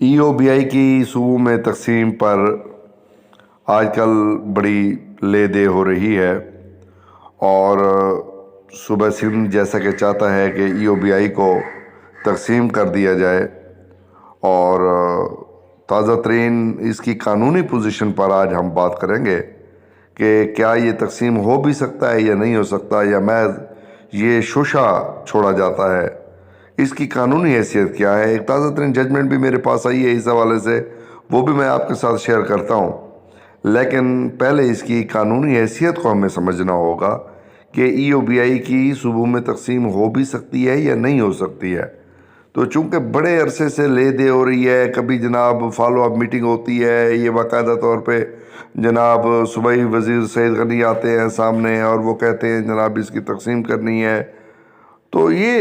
EOBI की सूबों में तकसीम पर आजकल बड़ी ले दे हो रही है और सूबा सिंध जैसा कि चाहता है कि EOBI को तकसीम कर दिया जाए और ताज़ा तरीन इसकी कानूनी पोजीशन पर आज हम बात करेंगे कि क्या ये तकसीम हो भी सकता है या नहीं हो सकता, या महज ये शोशा छोड़ा जाता है। इसकी कानूनी हैसियत क्या है। एक ताज़ा तरीन जजमेंट भी मेरे पास आई है इस हवाले से, वो भी मैं आपके साथ शेयर करता हूँ। लेकिन पहले इसकी कानूनी हैसियत को हमें समझना होगा कि EOBI की सूबों में तकसीम हो भी सकती है या नहीं हो सकती है। तो चूँकि बड़े अरसे से ले दे हो रही है, कभी जनाब फॉलो अप मीटिंग होती है, ये बाकायदा तौर पे जनाब सूबाई वज़ीर सईद गनी आते हैं सामने और वो कहते हैं जनाब इसकी तकसीम करनी है। तो ये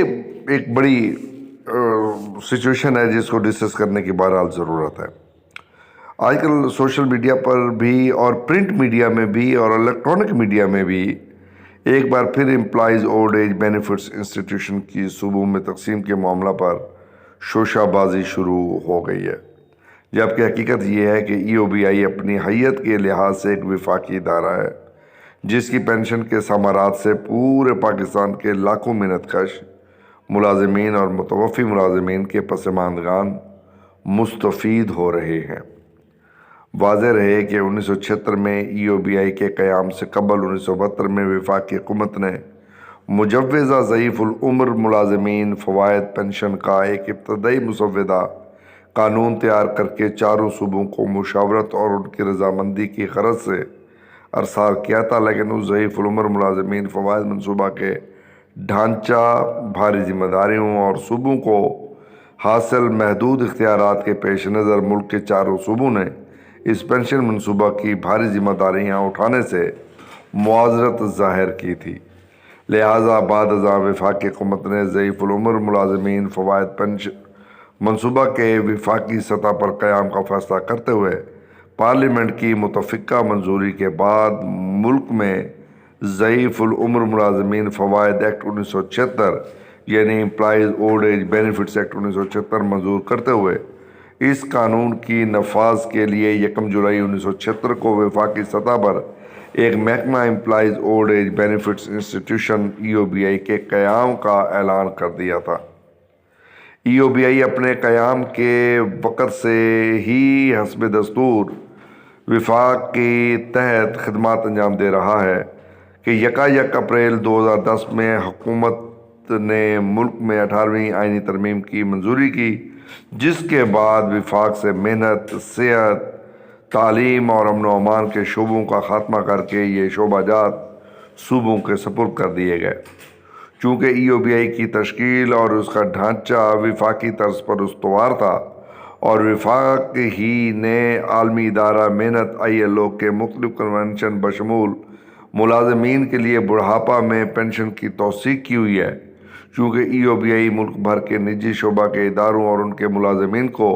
एक बड़ी सिचुएशन है जिसको डिस्कस करने की बहरहाल ज़रूरत है। आजकल सोशल मीडिया पर भी और प्रिंट मीडिया में भी और इलेक्ट्रॉनिक मीडिया में भी एक बार फिर employees old age benefits institution की सूबों में तकसीम के मामला पर शोशाबाजी शुरू हो गई है, जबकि हकीकत ये है कि EOBI अपनी हैयत के लिहाज से एक वफाकी इदारा है जिसकी पेंशन के समारात से पूरे पाकिस्तान के लाखों मेहनतकश मुलाजमीन और मुतवफ़ी मुलाजमीन के पसमानदगान मुस्तफ़ीद हो रहे हैं। वाज़ेह रहे कि 1976 में EOBI के क़याम से कबल 1972 में वफाकी हुकूमत ने मुजव्वज़ा ज़ईफ़ुल उम्र मुलाजमीन फ़वाइद पेंशन का एक इब्तदाई मुसव्वदा कानून तैयार करके चारों सूबों को मुशावरत और उनकी रजामंदी की गरज से अरसाल किया था। लेकिन उस ज़ईफ़ुल उम्र मुलाजमीन फ़वाइद मनसूबा के ढांचा, भारी जिम्मेदारियों और सूबों को हासिल महदूद इख्तियारात के पेश नज़र मुल्क के चारों सूबों ने इस पेंशन मनसूबा की भारी जिम्मेदारियाँ उठाने से मुआज़रत ज़ाहिर की थी। लिहाजा बाद अज़ां वफाकी हुकूमत ने ज़ईफ़ुल उम्र मुलाजमीन फ़वाइद पेंशन मनसूबा के वफाकी सतह पर क़याम का फ़ैसला करते हुए पार्लियामेंट की मुतफ़िका मंजूरी के बाद मुल्क में ज़ईफ़ुल उम्र मुलाजमीन फ़वाइद एक्ट 1976 यानी employees old age benefits act 1976 मंजूर करते हुए इस कानून की नफाज के लिए 1 जुलाई 1976 को वफाकी सतह पर एक महकमा employees old age benefits institution EOBI के क़याम का ऐलान कर दिया था। EOBI अपने क़याम के वक़्त से ही हस्ब दस्तूर वफाक के तहत खदमात अंजाम दे रहा है कि 1 अप्रैल 2010 में हुकूमत ने मुल्क में 18वीं आइनी तरमीम की मंजूरी की, जिसके बाद वफाक से मेहनत, सेहत, तालीम और अमन व अमान के शोबों का ख़ात्मा करके ये शोबाजात सूबों के सपुर्द कर दिए गए। चूँकि EOBI की तश्कील और उसका ढांचा वफाकी तर्ज पर उस्तवार था और वफाक ही ने आलमी इदारा मेहनत ILO के मुख्तलिफ कन्वेंशन बशमूल मुलाजमीन के लिए बुढ़ापा में पेंशन की तौसीक की हुई है। चूँकि EOBI मुल्क भर के निजी शोबा के इदारों और उनके मुलाजमीन को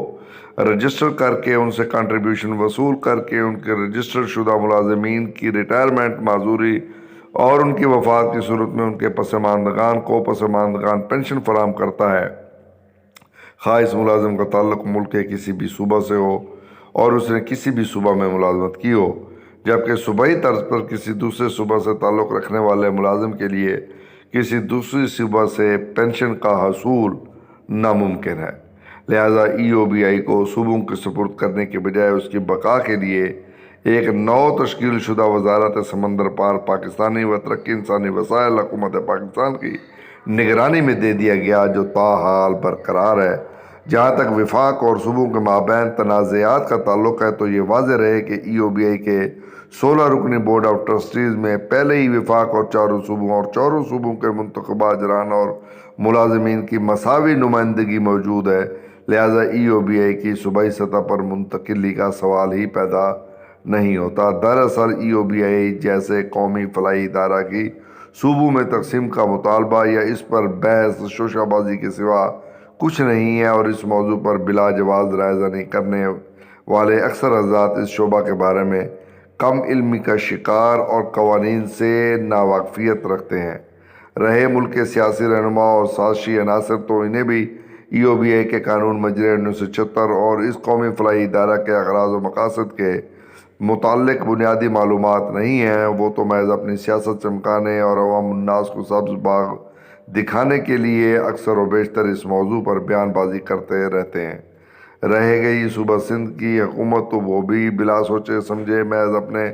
रजिस्टर करके उनसे कंट्रीब्यूशन वसूल करके उनके रजिस्टर शुदा मुलाजमीन की रिटायरमेंट माजूरी और उनकी वफ़ात की सूरत में उनके पसमानदगान को पसमानदगान पेंशन फराहम करता है, खा इस मुलाजिम का ताल्लुक़ मुल्क के किसी भी सूबा से हो और उसने किसी भी सूबा में मुलाजमत की हो, जबकि सूबाई तर्ज पर किसी दूसरे सूबा से ताल्लुक़ रखने वाले मुलाजिम के लिए किसी दूसरी सूबा से पेंशन का हसूल नामुमकिन है। लिहाजा EOBI को सूबों के सुपुर्द करने के बजाय उसकी बका के लिए एक नौ तश्कील शुदा वजारत समंदर पार पाकिस्तानी व तरक्की इंसानी वसाइल हुकूमत पाकिस्तान की निगरानी में दे दिया गया, जो ताहाल बरकरार है। जहाँ तक वफाक और सूबों के माबैन तनाज़ात का ताल्लुक़ है तो ये वाज़ेह रहे कि EOBI के 16 रुकनी बोर्ड ऑफ ट्रस्टीज़ में पहले ही वफाक और चारों सूबों के मुंतखबा अजरान और मुलाजमीन की मसावी नुमाइंदगी मौजूद है। लिहाजा EOBI की सूबाई सतह पर मुंतकिली का सवाल ही पैदा नहीं होता। दरअसल EOBI जैसे कौमी फलाई इदारा की सूबों में तकसीम का मुतालबा या इस पर बहस शोशाबाजी के सिवा कुछ नहीं है और इस मौजू पर बिला जवाज़ रायज़नी करने वाले अक्सर हज़रात इस शोबा के बारे में कम इल्मी का शिकार और कवानीन से नावाकफियत रखते हैं। रहे मुल्क के सियासी रहनुमा और साज़िशी अनासर तो इन्हें भी EOBI के कानून मजरे 1976 और इस कौमी फलाही इदारा के अगराज व मकासद के मुताल्लिक बुनियादी मालूमात नहीं हैं। वो तो महज अपनी सियासत चमकाने और अवामुन्नास को सब्ज़ बाग दिखाने के लिए अक्सर व बेशतर इस मौजू पर बयानबाजी करते रहते हैं। रह गई सूबा सिंध की हुकूमत, तो वो भी बिला सोचे समझे महज अपने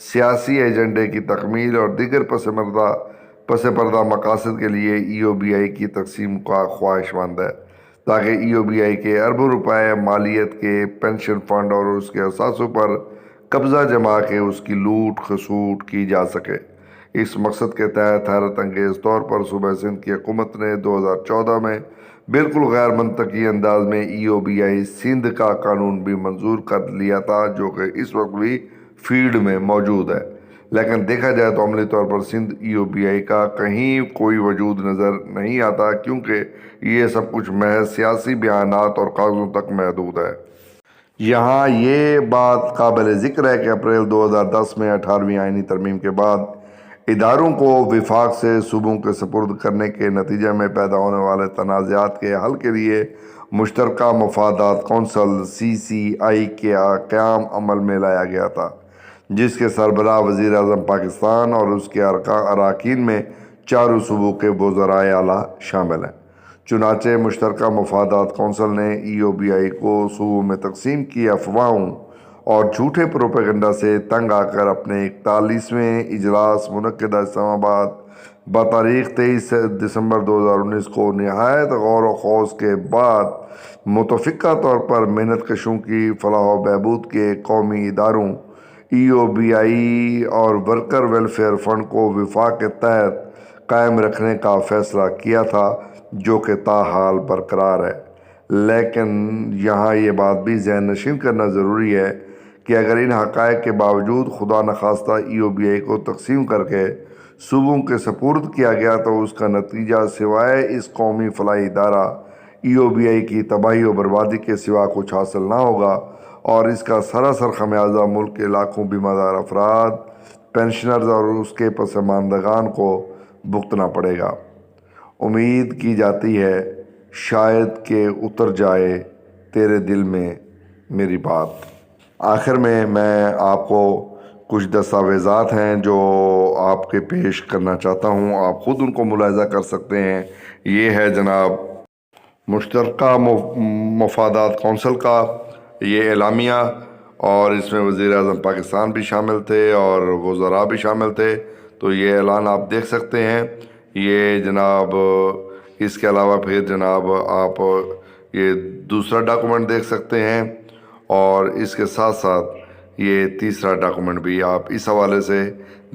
सियासी एजेंडे की तकमील और दीगर पस पर्दा मकासद के लिए EOBI की तकसीम का ख्वाहिशमंद है, ताकि EOBI के अरबों रुपए मालियत के पेंशन फंड और उसके असासों पर कब्ज़ा जमा के उसकी लूट खसूट की जा सके। इस मकसद के तहत हैरत अंगेज़ तौर पर सूबा सिंध की हुकूमत ने 2014 में बिल्कुल गैर मंतकी अंदाज में EOBI सिंध का कानून भी मंजूर कर लिया था, जो कि इस वक्त भी फील्ड में मौजूद है। लेकिन देखा जाए तो अमली तौर पर सिंध EOBI का कहीं कोई वजूद नज़र नहीं आता, क्योंकि ये सब कुछ महज सियासी बयानात और कागज़ों तक महदूद है। यहाँ ये बात काबिल ज़िक्र है कि अप्रैल 2010 में 18वीं आईनी तरमीम के बाद इदारों को विफाक से सूबों के सपुर्द करने के नतीजे में पैदा होने वाले तनाज़ात के हल के लिए मुश्तरका मफादात कौंसल CCI के क़याम अमल में लाया गया था, जिसके सरबराह वज़ीर आज़म पाकिस्तान और उसके अरकान में चारों सूबों के वज़राए आला शामिल हैं। चुनाचे मुश्तरका मफादात कौंसल ने EOBI को सूबों में तकसीम की अफवाहों और झूठे प्रोपेगेंडा से तंग आकर अपने 41वें इजलास मुनक्किदा इस्लामाबाद बतारीख़ 23 दिसंबर 2019 को नहायत गौर व खौस के बाद मुतफ़िक़ा तौर पर मेहनत कशों की फलाह व बहबूद के कौमी इदारों EOBI और वर्कर वेलफेयर फ़ंड को विफाक के तहत कायम रखने का फ़ैसला किया था, जो कि ताहाल बरकरार है। लेकिन यहाँ ये बात भी ज़हन नशीन करना ज़रूरी है कि अगर इन हक़ाइक़ के बावजूद खुदा न खास्ता EOBI को तकसीम करके सूबों के सपुर्द किया गया, तो उसका नतीजा सिवाय इस कौमी फलाही इदारा EOBI की तबाही और बर्बादी के सिवा कुछ हासिल ना होगा, और इसका सरासर खमियाजा मुल्क के लाखों बीमादार अफराद, पेंशनर्स और उसके पसमानदगान को भुगतना पड़ेगा। उम्मीद की जाती है शायद कि उतर जाए तेरे दिल में मेरी बात। आखिर में मैं आपको कुछ दस्तावेज़ात हैं जो आपके पेश करना चाहता हूं, आप ख़ुद उनको मुलाहिज़ा कर सकते हैं। ये है जनाब मुश्तरका मफादात कौंसल का ये एलामिया, और इसमें वज़ीर आज़म पाकिस्तान भी शामिल थे और वज़रा भी शामिल थे। तो ये ऐलान आप देख सकते हैं। ये जनाब इसके अलावा फिर जनाब आप ये दूसरा डॉक्यूमेंट देख सकते हैं, और इसके साथ साथ ये तीसरा डॉक्यूमेंट भी आप इस हवाले से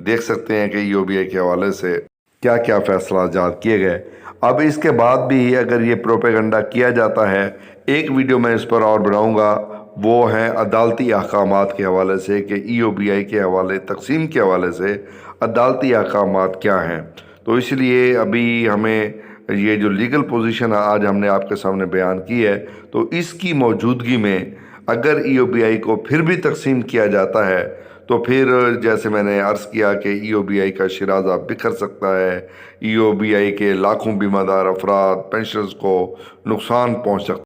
देख सकते हैं कि EOBI के हवाले से क्या क्या फ़ैसला जाद किए गए। अब इसके बाद भी अगर ये प्रोपेगेंडा किया जाता है, एक वीडियो मैं इस पर और बनाऊंगा, वो हैं अदालती अहकामात के हवाले से कि EOBI के हवाले तकसीम के हवाले से अदालती अहकामात क्या हैं। तो इसलिए अभी हमें ये जो लीगल पोजीशन आज हमने आपके सामने बयान की है, तो इसकी मौजूदगी में अगर EOBI को फिर भी तकसीम किया जाता है, तो फिर जैसे मैंने अर्ज़ किया कि EOBI का शिराज़ा बिखर सकता है, EOBI के लाखों बीमादार अफराद पेंशनर्स को नुकसान पहुँच सकता है।